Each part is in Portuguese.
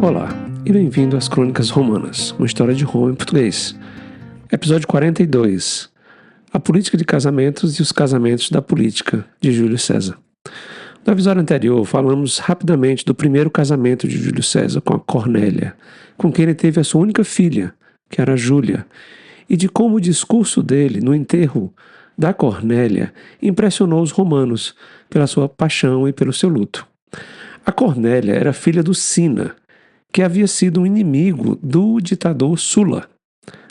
Olá, e bem-vindo às Crônicas Romanas, uma história de Roma em português. Episódio 42. A política de casamentos e os casamentos da política, de Júlio César. No episódio anterior, falamos rapidamente do primeiro casamento de Júlio César com a Cornélia, com quem ele teve a sua única filha, que era Júlia, e de como o discurso dele no enterro da Cornélia impressionou os romanos pela sua paixão e pelo seu luto. A Cornélia era filha do Sina, que havia sido um inimigo do ditador Sula,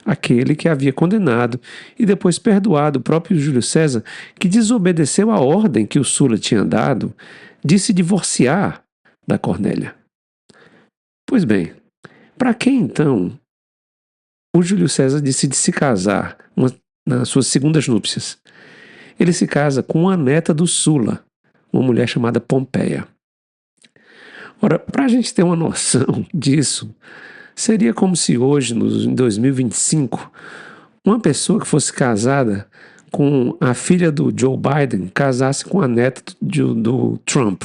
aquele que havia condenado e depois perdoado o próprio Júlio César, que desobedeceu a ordem que o Sula tinha dado de se divorciar da Cornélia. Pois bem, para quem então o Júlio César decide se casar nas suas segundas núpcias? Ele se casa com a neta do Sula, uma mulher chamada Pompeia. Ora, para a gente ter uma noção disso, seria como se hoje, em 2025, uma pessoa que fosse casada com a filha do Joe Biden casasse com a neta do Trump.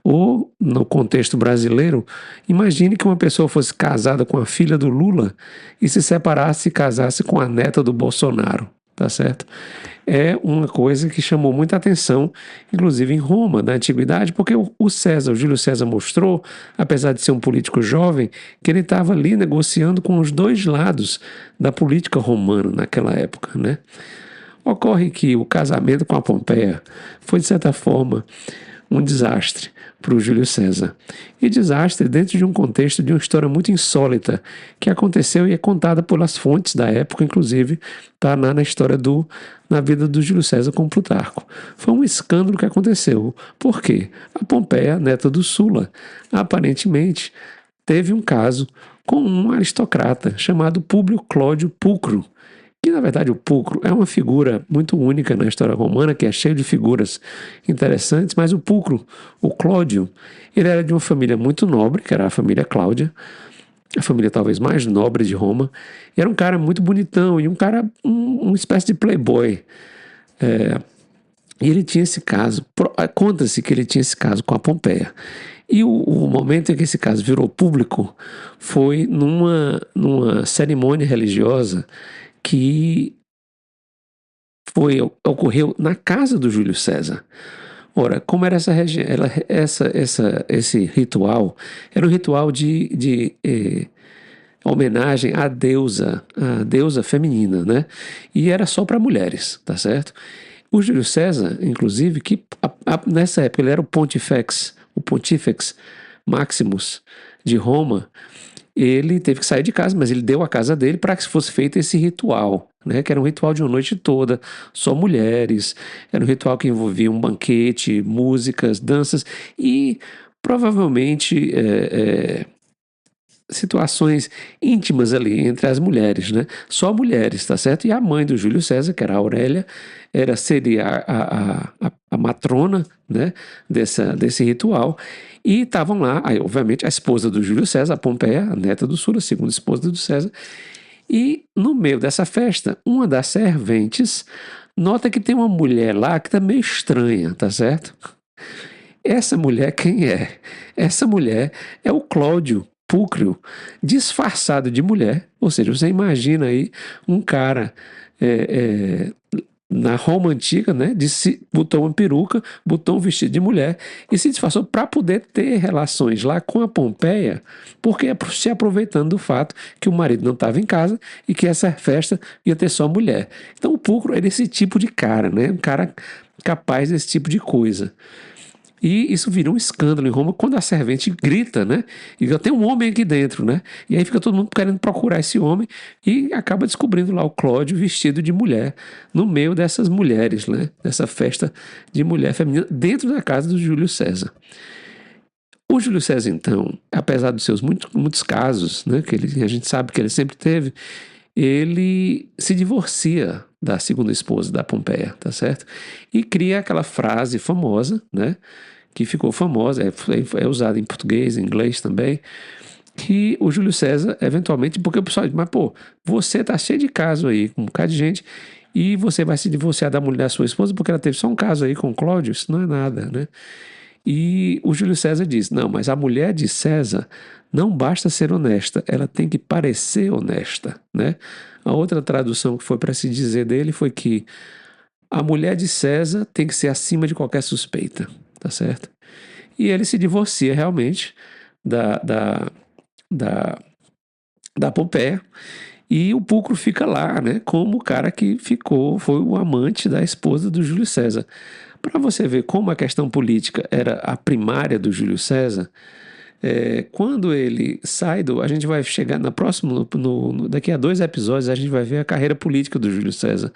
Ou, no contexto brasileiro, imagine que uma pessoa fosse casada com a filha do Lula e se separasse e casasse com a neta do Bolsonaro, tá certo? É uma coisa que chamou muita atenção, inclusive em Roma, na antiguidade, porque o Júlio César mostrou, apesar de ser um político jovem, que ele estava ali negociando com os dois lados da política romana naquela época, né? Ocorre que o casamento com a Pompeia foi, de certa forma, um desastre para o Júlio César. E desastre dentro de um contexto de uma história muito insólita que aconteceu e é contada pelas fontes da época, inclusive está na história na vida do Júlio César com Plutarco. Foi um escândalo que aconteceu. Por quê? A Pompeia, neta do Sula, aparentemente teve um caso com um aristocrata chamado Públio Clódio Pulcro, que, na verdade, o Pulcro é uma figura muito única na história romana, que é cheio de figuras interessantes, mas o Pulcro, o Clódio, ele era de uma família muito nobre, que era a família Cláudia, a família talvez mais nobre de Roma, e era um cara muito bonitão, e um cara, uma espécie de playboy. E ele tinha esse caso, conta-se que ele tinha esse caso com a Pompeia. E o momento em que esse caso virou público foi numa cerimônia religiosa que ocorreu na casa do Júlio César. Ora, como era esse ritual? Era um ritual de homenagem à deusa feminina, né? E era só para mulheres, tá certo? O Júlio César, inclusive, que nessa época ele era o Pontifex Maximus de Roma, ele teve que sair de casa, mas ele deu a casa dele para que fosse feito esse ritual, né? Que era um ritual de uma noite toda, só mulheres, era um ritual que envolvia um banquete, músicas, danças e provavelmente situações íntimas ali entre as mulheres, né? Só mulheres, tá certo? E a mãe do Júlio César, que era a Aurélia, seria a matrona, né, desse ritual. E estavam lá, aí, obviamente, a esposa do Júlio César, a Pompeia, a neta do Sula, a segunda esposa do César. E no meio dessa festa, uma das serventes nota que tem uma mulher lá que está meio estranha, tá certo? Essa mulher quem é? Essa mulher é o Clódio Pulcro, disfarçado de mulher. Ou seja, você imagina aí um cara na Roma antiga, né, botou uma peruca, botou um vestido de mulher e se disfarçou para poder ter relações lá com a Pompeia, porque se aproveitando do fato que o marido não estava em casa e que essa festa ia ter só mulher. Então o Pulcro era esse tipo de cara, né, um cara capaz desse tipo de coisa. E isso virou um escândalo em Roma quando a servente grita, né? E tem um homem aqui dentro, né? E aí fica todo mundo querendo procurar esse homem e acaba descobrindo lá o Clódio vestido de mulher no meio dessas mulheres, né? Dessa festa de mulher feminina dentro da casa do Júlio César. O Júlio César, então, apesar dos seus muitos casos, né? Que a gente sabe que ele sempre teve, ele se divorcia da segunda esposa da Pompeia, tá certo? E cria aquela frase famosa, né? Que ficou famosa, é usada em português, em inglês também, que o Júlio César, eventualmente, porque o pessoal diz, mas pô, você tá cheio de caso aí, com um bocado de gente, e você vai se divorciar da mulher da sua esposa porque ela teve só um caso aí com o Cláudio? Isso não é nada, né? E o Júlio César diz: não, mas a mulher de César não basta ser honesta, ela tem que parecer honesta, né? A outra tradução que foi para se dizer dele foi que a mulher de César tem que ser acima de qualquer suspeita, tá certo? E ele se divorcia realmente da, da, da, da Pompeia. E o Pulcro fica lá, né, como o cara que foi o amante da esposa do Júlio César. Para você ver como a questão política era a primária do Júlio César, quando ele sai do. A gente vai chegar na próxima. Daqui a 2 episódios, a gente vai ver a carreira política do Júlio César.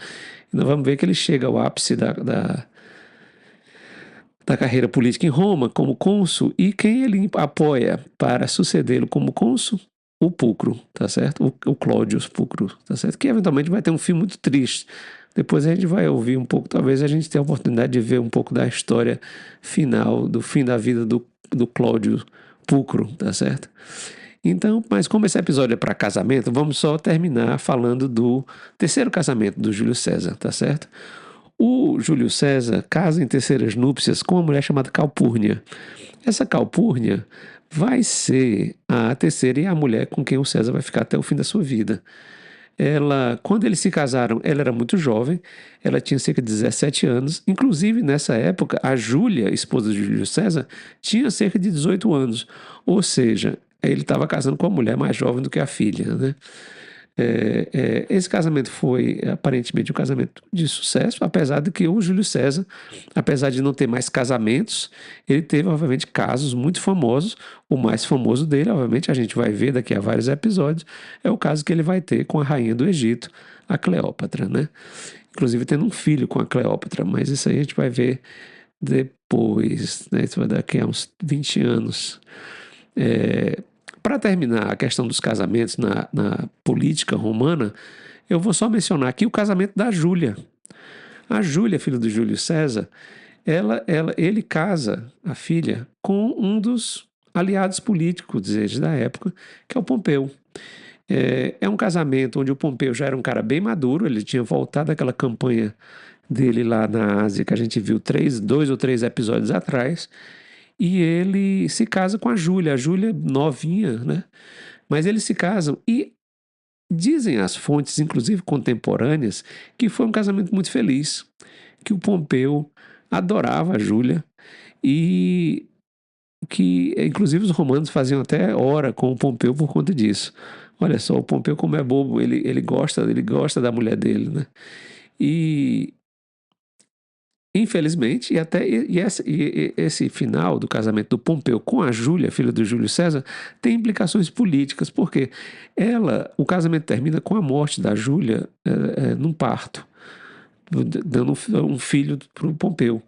E nós vamos ver que ele chega ao ápice da carreira política em Roma como cônsul, e quem ele apoia para sucedê-lo como cônsul? O Pulcro, tá certo? O Cláudio Pulcro, tá certo? Que eventualmente vai ter um fim muito triste. Depois a gente vai ouvir um pouco, talvez a gente tenha a oportunidade de ver um pouco da história final, do fim da vida do Cláudio Pulcro, tá certo? Então, mas como esse episódio é para casamento, vamos só terminar falando do terceiro casamento do Júlio César, tá certo? O Júlio César casa em terceiras núpcias com uma mulher chamada Calpurnia. Essa Calpurnia vai ser a terceira e a mulher com quem o César vai ficar até o fim da sua vida. Quando eles se casaram, ela era muito jovem, ela tinha cerca de 17 anos. Inclusive, nessa época, a Júlia, esposa de Júlio César, tinha cerca de 18 anos. Ou seja, ele estava casando com uma mulher mais jovem do que a filha, né? Esse casamento foi aparentemente um casamento de sucesso, apesar de que o Júlio César, apesar de não ter mais casamentos, ele teve, obviamente, casos muito famosos. O mais famoso dele, obviamente, a gente vai ver daqui a vários episódios, é o caso que ele vai ter com a rainha do Egito, a Cleópatra, né? Inclusive tendo um filho com a Cleópatra, mas isso aí a gente vai ver depois, né? Isso vai daqui a uns 20 anos. Para terminar a questão dos casamentos na política romana, eu vou só mencionar aqui o casamento da Júlia. A Júlia, filha do Júlio César, ele casa a filha com um dos aliados políticos deles da época, que é o Pompeu. É um casamento onde o Pompeu já era um cara bem maduro, ele tinha voltado daquela campanha dele lá na Ásia, que a gente viu 2 ou 3 episódios atrás, e ele se casa com a Júlia novinha, né? Mas eles se casam e dizem as fontes, inclusive contemporâneas, que foi um casamento muito feliz, que o Pompeu adorava a Júlia e que, inclusive, os romanos faziam até hora com o Pompeu por conta disso. Olha só, o Pompeu como é bobo, ele gosta da mulher dele, né? E infelizmente, esse final do casamento do Pompeu com a Júlia, filha do Júlio César, tem implicações políticas, porque o casamento termina com a morte da Júlia num parto, dando um filho para o Pompeu.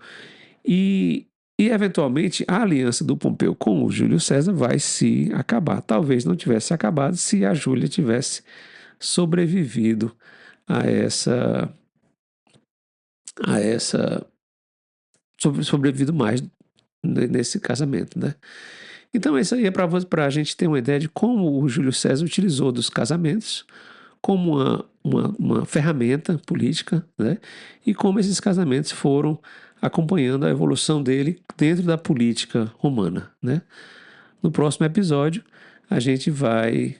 E, eventualmente, a aliança do Pompeu com o Júlio César vai se acabar. Talvez não tivesse acabado se a Júlia tivesse sobrevivido a essa sobrevivido mais nesse casamento, né? Então, isso aí é para a gente ter uma ideia de como o Júlio César utilizou dos casamentos como uma ferramenta política, né? E como esses casamentos foram acompanhando a evolução dele dentro da política romana, né? No próximo episódio, a gente vai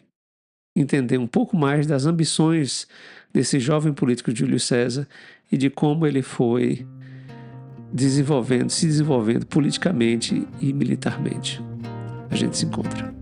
entender um pouco mais das ambições desse jovem político Júlio César e de como ele foi se desenvolvendo politicamente e militarmente. A gente se encontra.